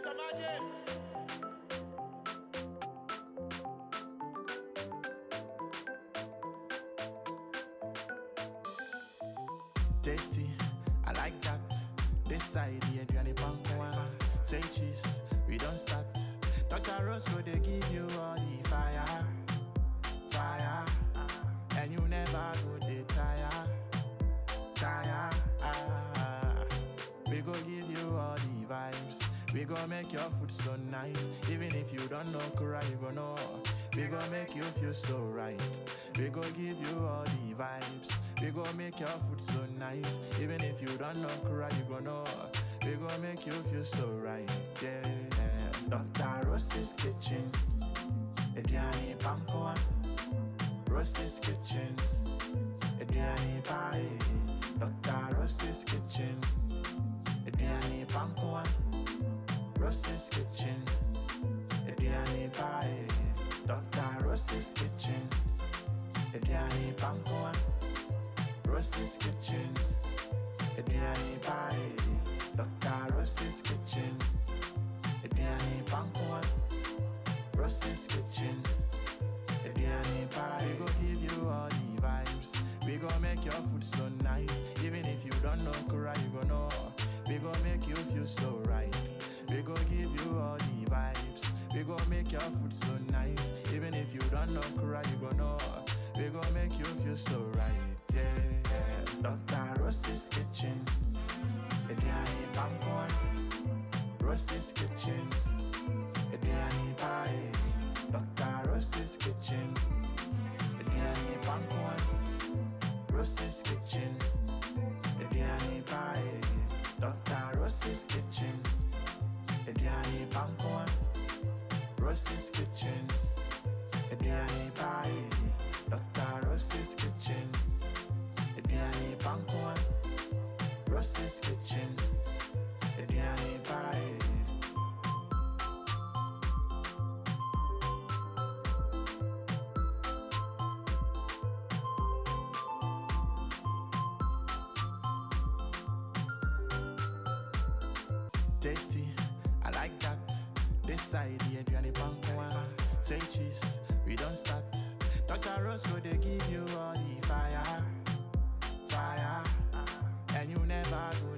a magic. Tasty, I like that. This side, the Adriani Pankwa. Say cheese, we don't start. Dr. Roscoe, they give you all the fire. Fire. And you never go they tire. We go give you all the vibes. We go make your food so nice. Even if you don't know Kura, you go know. We go make you feel so right. We go give you all the vibes. We go make your food so nice. Even if you don't know Kura, you go know. We go make you feel so right. Yeah. Dr. Ross's kitchen. Adriani Pankwa. Ross's kitchen. Adriani Pie. Dr. Ross's kitchen. Adriani Pankwa. Ross's kitchen. Adriani Pie. Dr. Ross's kitchen. Adriani Pankwa. Ross's kitchen. Adriani Pie. Dr. Ross's kitchen. Adriani Pankwa. Ross's kitchen. Adriani Pie. We go give you all the vibes. We go make your food so nice. Even if you don't know Kura, you go know. We go make you feel so right. We go give you all the vibes. We go make your food so nice. Even if you don't know Kura, you go know. We go make you feel so right. Yeah. Dr. Ross's kitchen. Adriani Pankwa. Ross's kitchen. Adriani Pie. Dr. Ross's kitchen. Adriani Pankwa. Ross's kitchen. Adriani Pie. Dr. Ross's kitchen. Adriani Pankwa. Ross's kitchen. Adriani Pie. Dr. Ross's kitchen. Adriani Pankwa. Ross's kitchen. Adriani Pie. Tasty, I like that. This side, the Adriani Pankwa. Say cheese, we don't start. Dr. Roscoe, they give you all the fire. Fire. And you never go